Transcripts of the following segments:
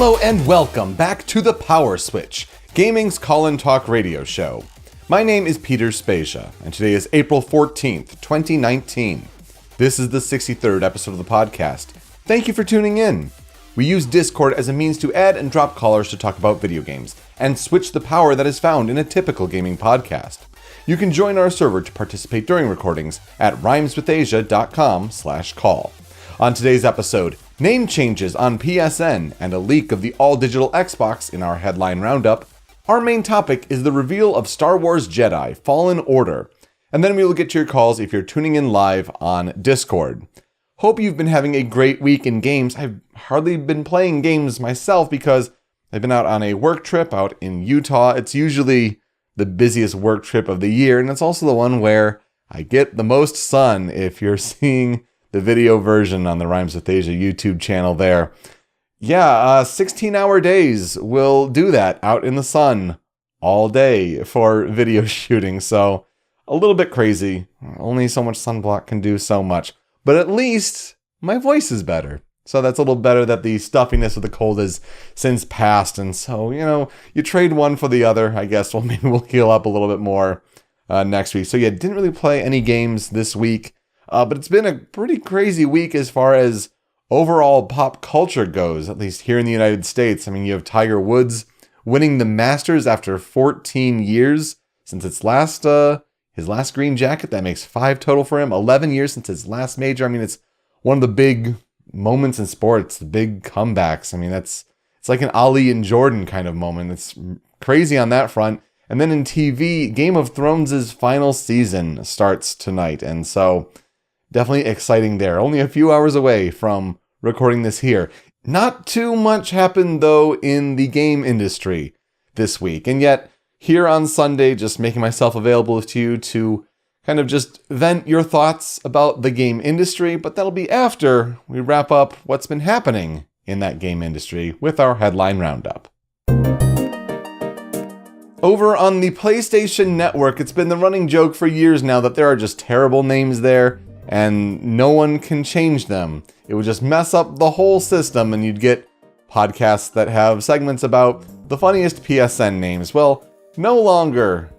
Hello and welcome back to the PowerSwitch, gaming's call and talk radio show. My name is Peter Spezia, and today is April 14th, 2019. This is the 63rd episode of the podcast. Thank you for tuning in. We use Discord as a means to add and drop callers to talk about video games, and switch the power that is found in a typical gaming podcast. You can join our server to participate during recordings at rhymeswithasia.com/call. On today's episode, name changes on PSN and a leak of the all-digital Xbox in our headline roundup. Our main topic is the reveal of Star Wars Jedi Fallen Order, and then we will get to your calls if you're tuning in live on Discord. Hope you've been having a great week in games. I've hardly been playing games myself because I've been out on a work trip out in Utah. It's usually the busiest work trip of the year, and it's also the one where I get the most sun if you're seeing the video version on the Rhymes with Asia YouTube channel there. Yeah, 16-hour days will do that out in the sun all day for video shooting, so a little bit crazy. Only so much sunblock can do so much, but at least my voice is better. So that's a little better that the stuffiness of the cold has since passed, and so, you trade one for the other, I guess. Well, maybe we'll heal up a little bit more next week. So yeah, didn't really play any games this week. But it's been a pretty crazy week as far as overall pop culture goes, at least here in the United States. I mean, you have Tiger Woods winning the Masters after 14 years since his last green jacket. That makes 5 total for him. 11 years since his last major. I mean, it's one of the big moments in sports, the big comebacks. I mean, it's like an Ali and Jordan kind of moment. It's crazy on that front. And then in TV, Game of Thrones' final season starts tonight. And so definitely exciting there. Only a few hours away from recording this here. Not too much happened, though, in the game industry this week. And yet, here on Sunday, just making myself available to you to kind of just vent your thoughts about the game industry. But that'll be after we wrap up what's been happening in that game industry with our headline roundup. Over on the PlayStation Network, it's been the running joke for years now that there are just terrible names there, and no one can change them. It would just mess up the whole system, and you'd get podcasts that have segments about the funniest PSN names. Well, no longer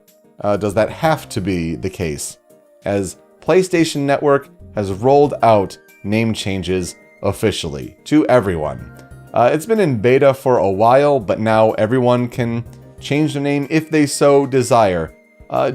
does that have to be the case, as PlayStation Network has rolled out name changes officially to everyone. It's been in beta for a while, but now everyone can change their name if they so desire.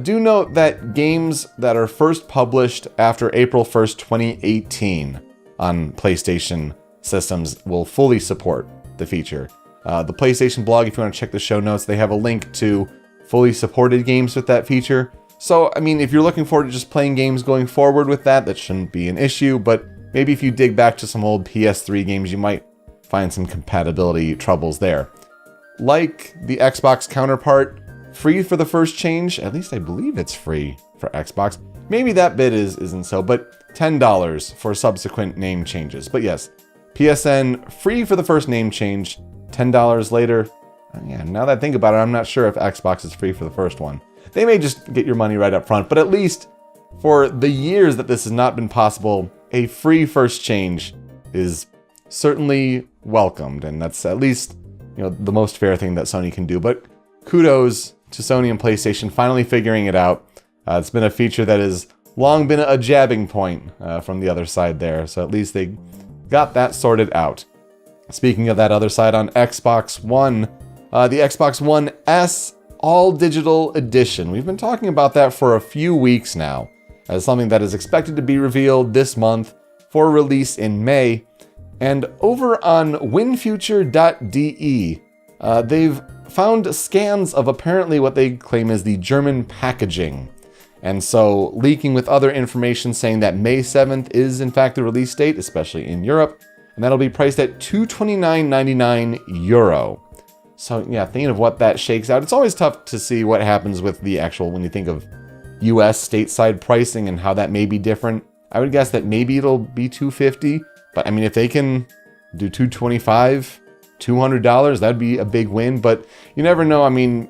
Do note that games that are first published after April 1st, 2018 on PlayStation systems will fully support the feature. The PlayStation blog, if you want to check the show notes, they have a link to fully supported games with that feature. So, I mean, if you're looking forward to just playing games going forward with that, that shouldn't be an issue, but maybe if you dig back to some old PS3 games, you might find some compatibility troubles there. Like the Xbox counterpart, free for the first change. At least I believe it's free for Xbox. Maybe that bit isn't so, but $10 for subsequent name changes. But yes, PSN free for the first name change, $10 later. Yeah, now that I think about it, I'm not sure if Xbox is free for the first one. They may just get your money right up front, but at least for the years that this has not been possible, a free first change is certainly welcomed, and that's at least, the most fair thing that Sony can do. But kudos to Sony and PlayStation finally figuring it out. It's been a feature that has long been a jabbing point from the other side there, so at least they got that sorted out. Speaking of that other side, on Xbox One, the Xbox One S All-Digital Edition. We've been talking about that for a few weeks now, as something that is expected to be revealed this month for release in May. And over on winfuture.de, they've found scans of apparently what they claim is the German packaging. And so leaking with other information saying that May 7th is in fact the release date, especially in Europe, and that'll be priced at €229.99. So yeah, thinking of what that shakes out, it's always tough to see what happens with the actual, when you think of US stateside pricing and how that may be different. I would guess that maybe it'll be $250, but I mean, if they can do $225, $200, that'd be a big win, but you never know. I mean,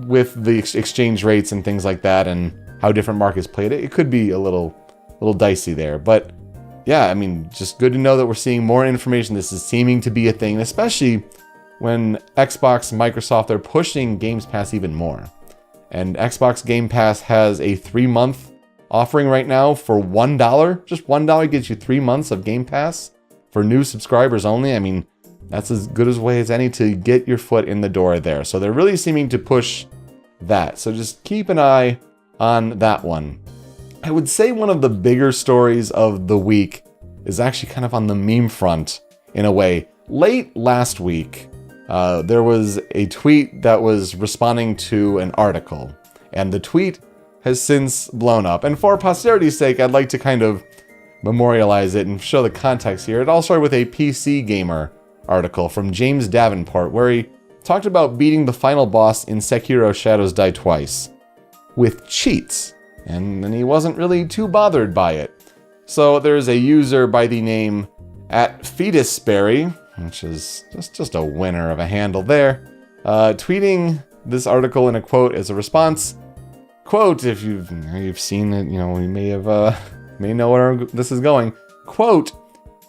with the exchange rates and things like that and how different markets played it, it could be a little dicey there. But yeah, I mean, just good to know that we're seeing more information. This is seeming to be a thing, especially when Xbox, Microsoft, they're pushing Games Pass even more. And Xbox Game Pass has a 3-month offering right now for $1. Just $1 gets you 3 months of Game Pass for new subscribers only. I mean, that's as good a way as any to get your foot in the door there. So they're really seeming to push that. So just keep an eye on that one. I would say one of the bigger stories of the week is actually kind of on the meme front in a way. Late last week, there was a tweet that was responding to an article, and the tweet has since blown up. And for posterity's sake, I'd like to kind of memorialize it and show the context here. It all started with a PC Gamer article from James Davenport, where he talked about beating the final boss in Sekiro Shadows Die Twice with cheats, and he wasn't really too bothered by it. So there's a user by the name @Fetusberry, which is just a winner of a handle there, tweeting this article in a quote as a response. Quote, if you've seen it, we may know where this is going. Quote,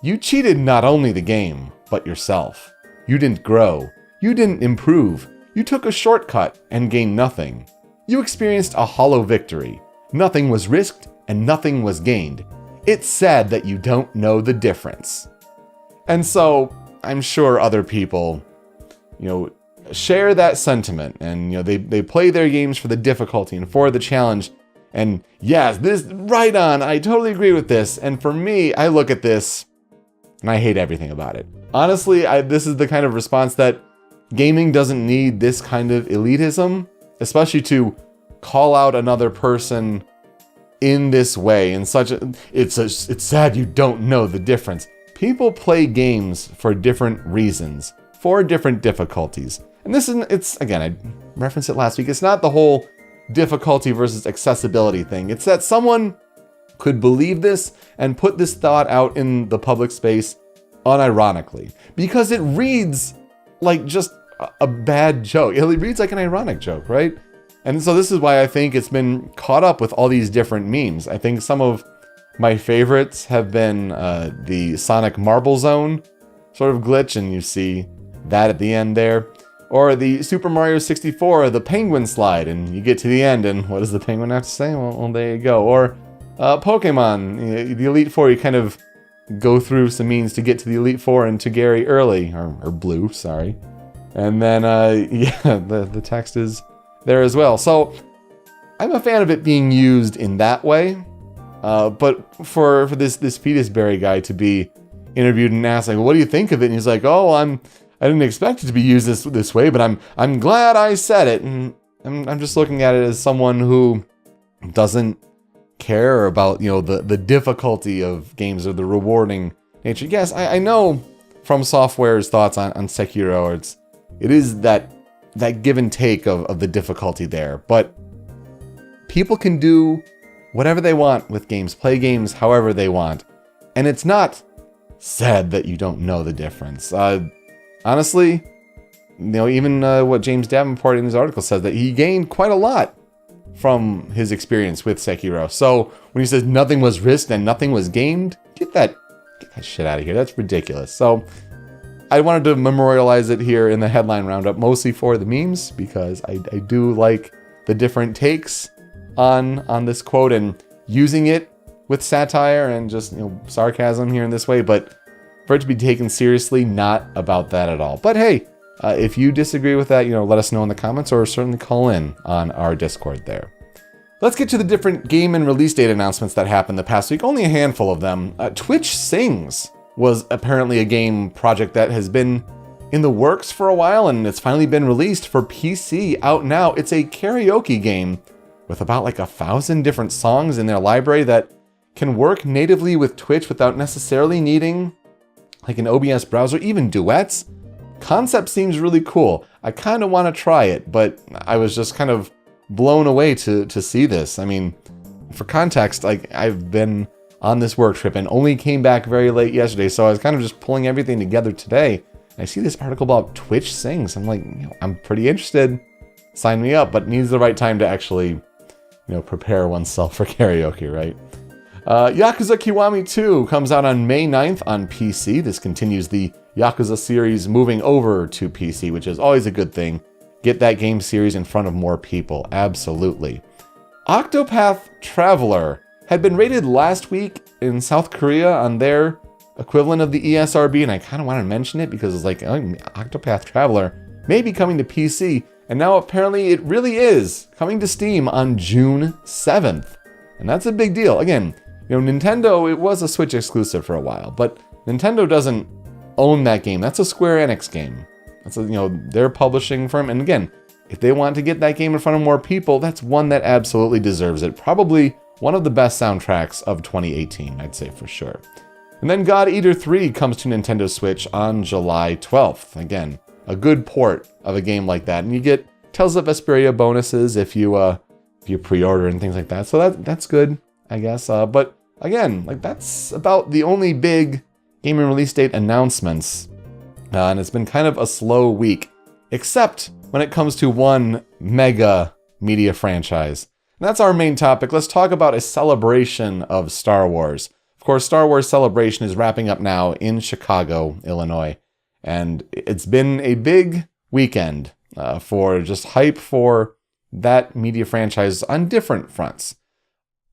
"You cheated not only the game, but yourself. You didn't grow. You didn't improve. You took a shortcut and gained nothing. You experienced a hollow victory. Nothing was risked and nothing was gained. It's sad that you don't know the difference." And so I'm sure other people, share that sentiment, and they play their games for the difficulty and for the challenge. And yes, this right on. I totally agree with this. And for me, I look at this and I hate everything about it. Honestly, this is the kind of response that gaming doesn't need this kind of elitism, especially to call out another person in this way. In such a, it's sad you don't know the difference. People play games for different reasons, for different difficulties. And again, I referenced it last week. It's not the whole difficulty versus accessibility thing. It's that someone could believe this and put this thought out in the public space unironically, because it reads like just a bad joke. It reads like an ironic joke, right? And so this is why I think it's been caught up with all these different memes. I think some of my favorites have been the Sonic Marble Zone sort of glitch, and you see that at the end there. Or the Super Mario 64, the penguin slide, and you get to the end, and what does the penguin have to say? Well, there you go. Or Pokemon, the Elite Four, you kind of go through some means to get to the Elite Four and to Gary early, or Blue, sorry. And then, the text is there as well. So, I'm a fan of it being used in that way, but for this Fetusberry guy to be interviewed and asked, like, what do you think of it? And he's like, I didn't expect it to be used this way, but I'm glad I said it. And I'm just looking at it as someone who doesn't care about, the difficulty of games or the rewarding nature. Yes, I know from Software's thoughts on Sekiro, it is that give and take of the difficulty there. But people can do whatever they want with games, play games however they want. And it's not sad that you don't know the difference. Honestly, even what James Davenport in his article says, that he gained quite a lot from his experience with Sekiro. So when he says nothing was risked and nothing was gained, get that shit out of here. That's ridiculous. So I wanted to memorialize it here in the headline roundup, mostly for the memes, because I do like the different takes on this quote and using it with satire and just sarcasm here in this way, but for it to be taken seriously, not about that at all. But hey, if you disagree with that, let us know in the comments, or certainly call in on our Discord there. Let's get to the different game and release date announcements that happened the past week. Only a handful of them. Twitch Sings was apparently a game project that has been in the works for a while, and it's finally been released for PC, out now. It's a karaoke game with about 1,000 different songs in their library that can work natively with Twitch without necessarily needing an OBS browser, even duets. Concept seems really cool. I kind of want to try it, but I was just kind of blown away to see this. I mean, for context, I've been on this work trip and only came back very late yesterday, so I was kind of just pulling everything together today. And I see this article about Twitch Sings. I'm like, I'm pretty interested. Sign me up, but it needs the right time to actually, prepare oneself for karaoke, right? Yakuza Kiwami 2 comes out on May 9th on PC. This continues the Yakuza series moving over to PC, which is always a good thing. Get that game series in front of more people, absolutely. Octopath Traveler had been rated last week in South Korea on their equivalent of the ESRB, and I kind of want to mention it because it's like, oh, Octopath Traveler may be coming to PC, and now apparently it really is coming to Steam on June 7th. And that's a big deal. Again, Nintendo, it was a Switch exclusive for a while, but Nintendo doesn't own that game. That's a Square Enix game. That's their publishing firm, and again, if they want to get that game in front of more people, that's one that absolutely deserves it. Probably one of the best soundtracks of 2018, I'd say for sure. And then God Eater 3 comes to Nintendo Switch on July 12th. Again, a good port of a game like that. And you get Tales of Vesperia bonuses if you pre-order and things like that. So that's good, I guess. But again, that's about the only big game and release date announcements. And it's been kind of a slow week, except when it comes to one mega media franchise. And that's our main topic. Let's talk about a celebration of Star Wars. Of course, Star Wars Celebration is wrapping up now in Chicago, Illinois. And it's been a big weekend for just hype for that media franchise on different fronts.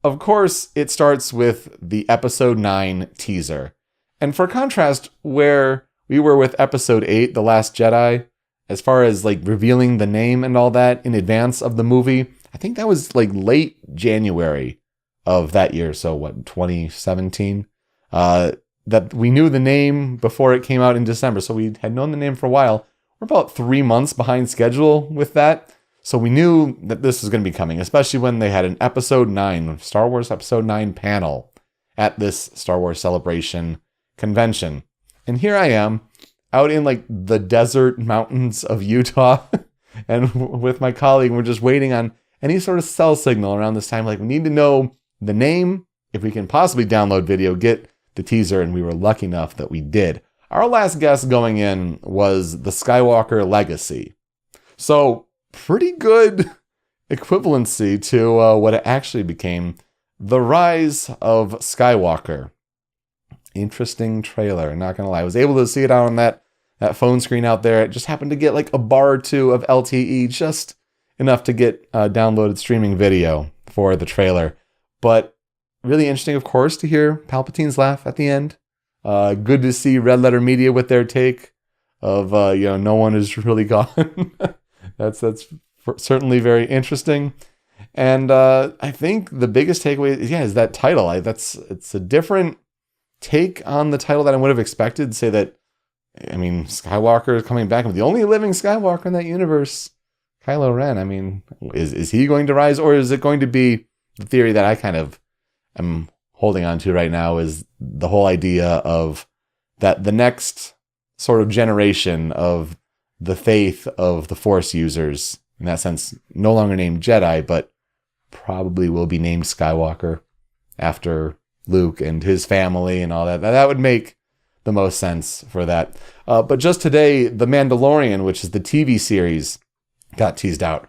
Of course, it starts with the Episode 9 teaser. And for contrast, where we were with Episode 8, The Last Jedi, as far as revealing the name and all that in advance of the movie, I think that was late January of that year. So 2017? That we knew the name before it came out in December. So we had known the name for a while. We're about 3 months behind schedule with that. So we knew that this was going to be coming, especially when they had an Episode 9, Star Wars Episode 9 panel at this Star Wars Celebration convention. And here I am, out in the desert mountains of Utah, and with my colleague, we're just waiting on any sort of cell signal around this time. We need to know the name, if we can possibly download video, get the teaser, and we were lucky enough that we did. Our last guess going in was the Skywalker Legacy. So, pretty good equivalency to what it actually became, The Rise of Skywalker. Interesting trailer, not gonna lie. I was able to see it out on that phone screen out there. It just happened to get a bar or two of LTE, just enough to get downloaded streaming video for the trailer. But really interesting, of course, to hear Palpatine's laugh at the end. Good to see Red Letter Media with their take of no one is really gone. That's certainly very interesting. And I think the biggest takeaway is that title. It's a different take on the title that I would have expected. Say that, Skywalker is coming back, and the only living Skywalker in that universe, Kylo Ren. Is he going to rise, or is it going to be the theory that I kind of am holding on to right now, is the whole idea of that the next sort of generation of the faith of the Force users, in that sense, no longer named Jedi, but probably will be named Skywalker after Luke and his family and all that. That would make the most sense for that. But just today, The Mandalorian, which is the TV series, got teased out.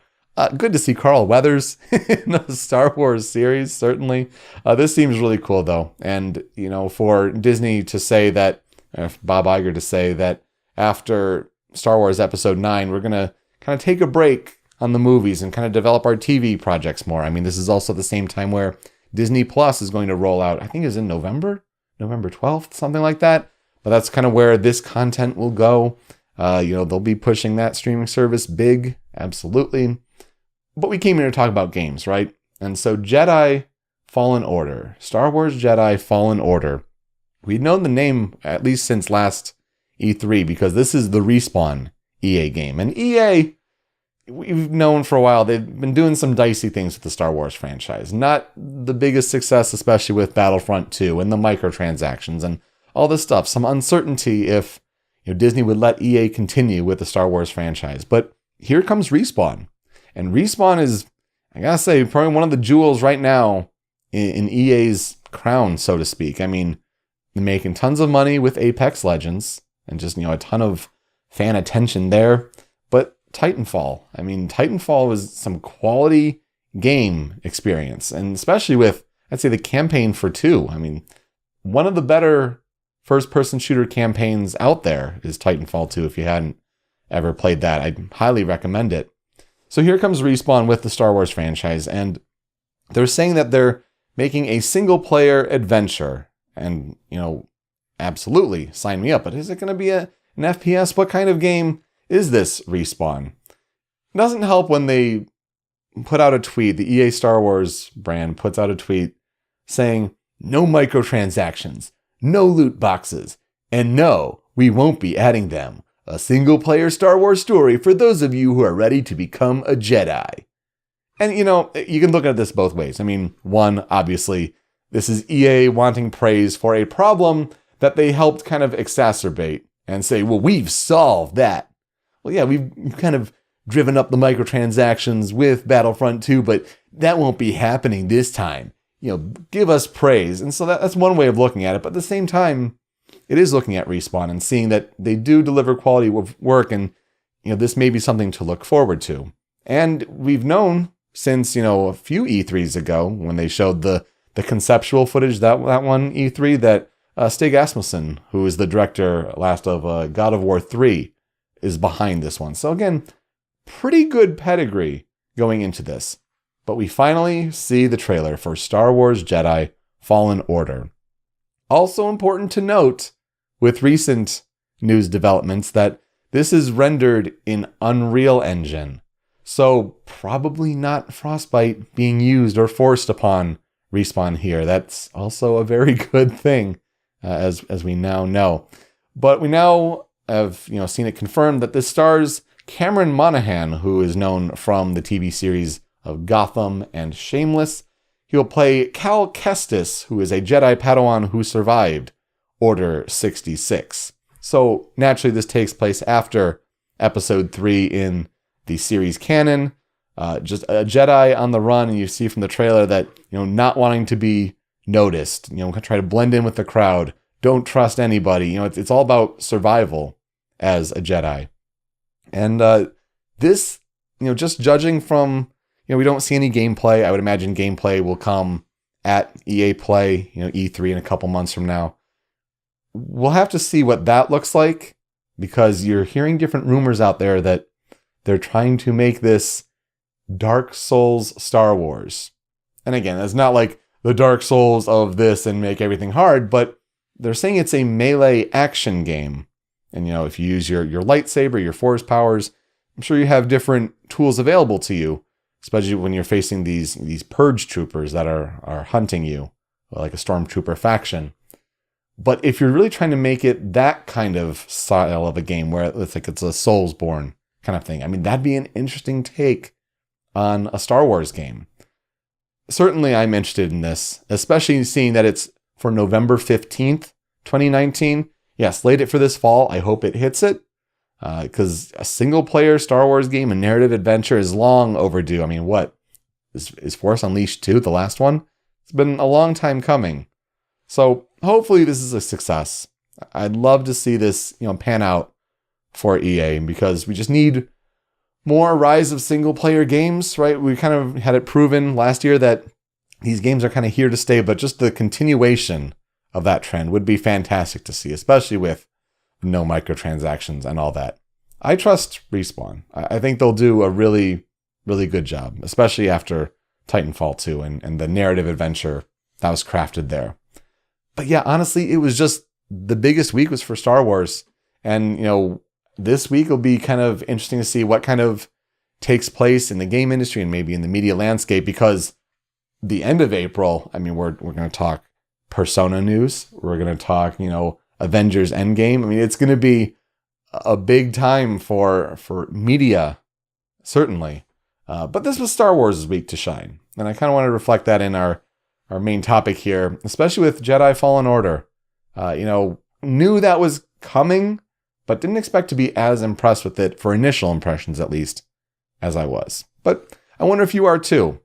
Good to see Carl Weathers in the Star Wars series, certainly. This seems really cool, though. And, for Disney to say that, Bob Iger to say that after Star Wars Episode 9, we're going to kind of take a break on the movies and kind of develop our TV projects more. This is also the same time where Disney Plus is going to roll out, I think is in November 12th, something like that. But that's kind of where this content will go. They'll be pushing that streaming service big, absolutely. But we came here to talk about games, right? And so Jedi Fallen Order, Star Wars Jedi Fallen Order. We'd known the name at least since last E3 because this is the Respawn EA game. And EA, we've known for a while, they've been doing some dicey things with the Star Wars franchise. Not the biggest success, especially with Battlefront 2 and the microtransactions and all this stuff. Some uncertainty if Disney would let EA continue with the Star Wars franchise. But here comes Respawn. And Respawn is, I gotta say, probably one of the jewels right now in EA's crown, so to speak. They're making tons of money with Apex Legends and just, a ton of fan attention there. But Titanfall, Titanfall was some quality game experience. And especially with, I'd say, the campaign for 2. One of the better first-person shooter campaigns out there is Titanfall 2. If you hadn't ever played that, I'd highly recommend it. So here comes Respawn with the Star Wars franchise, and they're saying that they're making a single-player adventure. And, absolutely, sign me up. But is it going to be an FPS? What kind of game is this, Respawn? It doesn't help when they put out a tweet. The EA Star Wars brand puts out a tweet saying, no microtransactions, no loot boxes, and no, we won't be adding them. A single-player Star Wars story for those of you who are ready to become a Jedi. And, you can look at this both ways. I mean, one, obviously, this is EA wanting praise for a problem that they helped kind of exacerbate and say, well, we've solved that. Well, yeah, we've kind of driven up the microtransactions with Battlefront 2, but that won't be happening this time. Give us praise. And so that's one way of looking at it. But at the same time, it is looking at Respawn and seeing that they do deliver quality work, and this may be something to look forward to. And we've known since a few E3s ago when they showed the conceptual footage, that one E3, that Stig Asmussen, who is the director last of God of War 3, is behind this one. So again, pretty good pedigree going into this. But we finally see the trailer for Star Wars Jedi Fallen Order. Also important to note, with recent news developments, that this is rendered in Unreal Engine. So probably not Frostbite being used or forced upon Respawn here. That's also a very good thing, as we now know. But we now have seen it confirmed that this stars Cameron Monaghan, who is known from the TV series of Gotham and Shameless. He will play Cal Kestis, who is a Jedi Padawan who survived Order 66. So naturally this takes place after Episode 3 in the series canon. Just a Jedi on the run, and you see from the trailer that, not wanting to be noticed, try to blend in with the crowd, don't trust anybody. It's all about survival as a Jedi. And this, just judging from, we don't see any gameplay. I would imagine gameplay will come at EA Play, E3 in a couple months from now. We'll have to see what that looks like, because you're hearing different rumors out there that they're trying to make this Dark Souls Star Wars. And again, it's not like the Dark Souls of this and make everything hard, but they're saying it's a melee action game. And, if you use your lightsaber, your force powers, I'm sure you have different tools available to you, especially when you're facing these purge troopers that are hunting you, like a stormtrooper faction. But if you're really trying to make it that kind of style of a game where it's like it's a Soulsborne kind of thing, I mean, that'd be an interesting take on a Star Wars game. Certainly I'm interested in this, especially seeing that it's for November 15th, 2019. Yeah, slate it for this fall. I hope it hits it, because a single-player Star Wars game, a narrative adventure, is long overdue. I mean, what? Is Force Unleashed 2 the last one? It's been a long time coming. So hopefully this is a success. I'd love to see this, pan out for EA, because we just need more rise of single-player games, right? We kind of had it proven last year that these games are kind of here to stay, but just the continuation of that trend would be fantastic to see, especially with no microtransactions and all that. I trust Respawn. I think they'll do a really, really good job, especially after Titanfall 2 and the narrative adventure that was crafted there. But yeah, honestly, it was just the biggest week was for Star Wars. And, this week will be kind of interesting to see what kind of takes place in the game industry and maybe in the media landscape, because the end of April, I mean, we're going to talk Persona news. We're going to talk, Avengers Endgame. I mean, it's going to be a big time for media, certainly. But this was Star Wars' week to shine. And I kind of want to reflect that in our main topic here, especially with Jedi Fallen Order. Knew that was coming, but didn't expect to be as impressed with it, for initial impressions at least, as I was. But I wonder if you are too.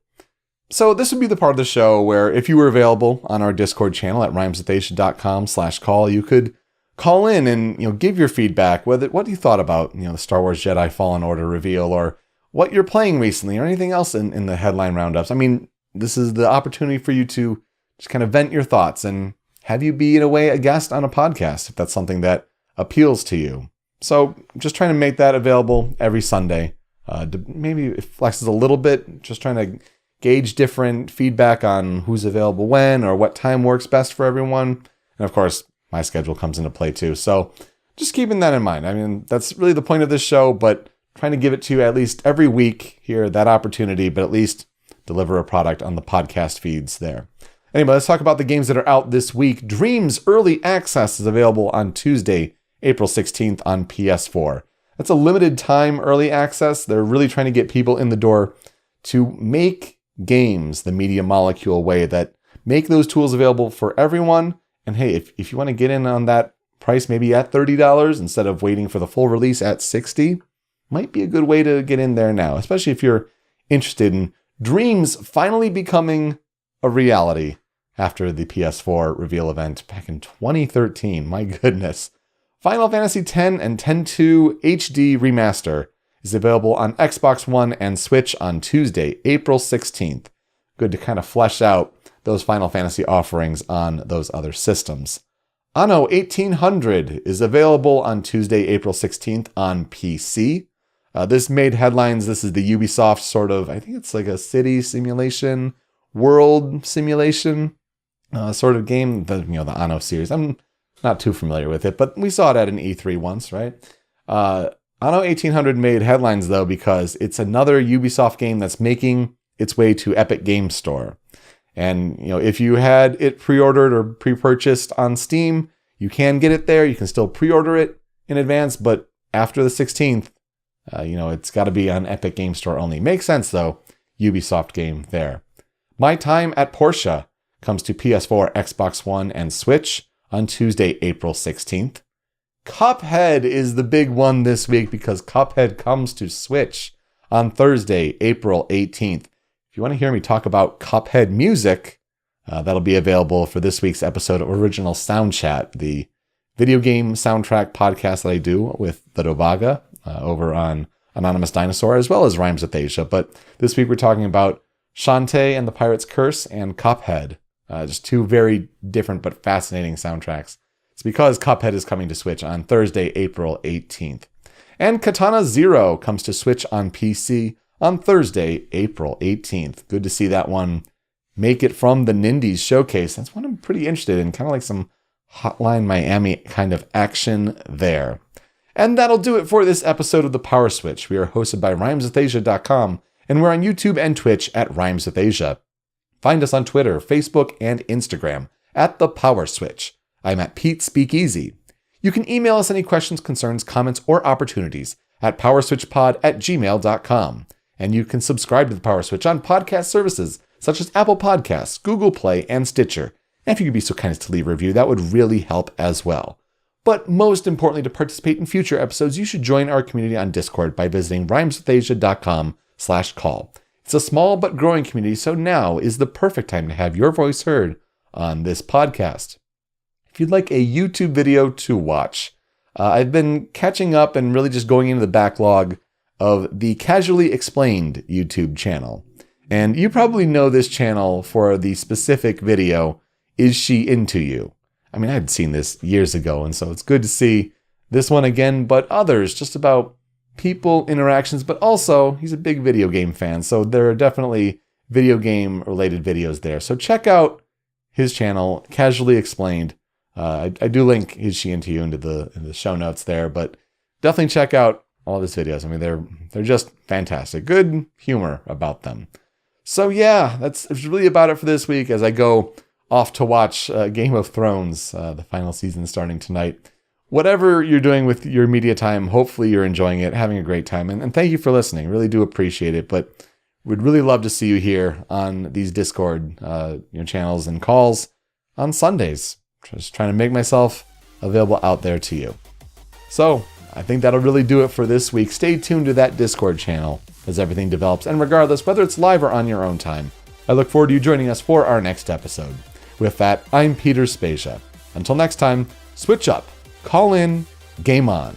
So this would be the part of the show where, if you were available on our Discord channel at rhymeswithasia.com/call, you could call in and give your feedback, what you thought about the Star Wars Jedi Fallen Order reveal, or what you're playing recently, or anything else in the headline roundups. I mean, this is the opportunity for you to just kind of vent your thoughts and have you be, in a way, a guest on a podcast if that's something that appeals to you. So just trying to make that available every Sunday. Maybe it flexes a little bit, just trying to gauge different feedback on who's available when or what time works best for everyone. And of course, my schedule comes into play too. So just keeping that in mind. I mean, that's really the point of this show, but trying to give it to you at least every week here, that opportunity, but at least deliver a product on the podcast feeds there. Anyway, let's talk about the games that are out this week. Dreams Early Access is available on Tuesday, April 16th on PS4. That's a limited time early access. They're really trying to get people in the door to make games the media molecule way, that make those tools available for everyone. And hey, if you want to get in on that price, maybe at $30 instead of waiting for the full release at $60, might be a good way to get in there now, especially if you're interested in Dreams finally becoming a reality after the PS4 reveal event back in 2013. My goodness. Final Fantasy X and X-2 HD Remaster is available on Xbox One and Switch on Tuesday, April 16th. Good to kind of flesh out those Final Fantasy offerings on those other systems. Anno 1800 is available on Tuesday, April 16th on PC. This made headlines. This is the Ubisoft sort of, I think it's like a city simulation, world simulation sort of game. The Anno series. I'm not too familiar with it, but we saw it at an E3 once, right? Anno 1800 made headlines, though, because it's another Ubisoft game that's making its way to Epic Games Store. And, if you had it pre-ordered or pre-purchased on Steam, you can get it there. You can still pre-order it in advance, but after the 16th, it's got to be on Epic Games Store only. Makes sense, though. Ubisoft game there. My Time at Portia comes to PS4, Xbox One, and Switch on Tuesday, April 16th. Cuphead is the big one this week because Cuphead comes to Switch on Thursday, April 18th. If you want to hear me talk about Cuphead music, that'll be available for this week's episode of Original Sound Chat, the video game soundtrack podcast that I do with the Dovaga over on Anonymous Dinosaur, as well as Rhymes with Asia. But this week we're talking about Shantae and the Pirate's Curse and Cuphead. Just two very different but fascinating soundtracks. It's because Cuphead is coming to Switch on Thursday, April 18th. And Katana Zero comes to Switch on PC on Thursday, April 18th. Good to see that one make it from the Nindies showcase. That's one I'm pretty interested in. Kind of like some Hotline Miami kind of action there. And that'll do it for this episode of the PowerSwitch. We are hosted by rhymeswithasia.com, and we're on YouTube and Twitch at Rhymes with Asia. Find us on Twitter, Facebook, and Instagram at The Power Switch. I'm at Pete Speakeasy. You can email us any questions, concerns, comments, or opportunities at powerswitchpod@gmail.com. And you can subscribe to The Power Switch on podcast services such as Apple Podcasts, Google Play, and Stitcher. And if you could be so kind as to leave a review, that would really help as well. But most importantly, to participate in future episodes, you should join our community on Discord by visiting rhymeswithasia.com/call. It's a small but growing community, so now is the perfect time to have your voice heard on this podcast. If you'd like a YouTube video to watch, I've been catching up and really just going into the backlog of the Casually Explained YouTube channel. And you probably know this channel for the specific video, Is She Into You? I mean, I'd seen this years ago, and so it's good to see this one again, but others, just about people interactions, but also he's a big video game fan, so there are definitely video game related videos there. So check out his channel, Casually Explained. I do link Is She Into You in the show notes there, but definitely check out all of his videos. I mean, they're just fantastic. Good humor about them. So yeah, that's really about it for this week as I go off to watch Game of Thrones, the final season starting tonight. Whatever you're doing with your media time, hopefully you're enjoying it, having a great time. And thank you for listening. Really do appreciate it. But we'd really love to see you here on these Discord channels and calls on Sundays. Just trying to make myself available out there to you. So I think that'll really do it for this week. Stay tuned to that Discord channel as everything develops. And regardless, whether it's live or on your own time, I look forward to you joining us for our next episode. With that, I'm Peter Spezia. Until next time, switch up, call in, game on.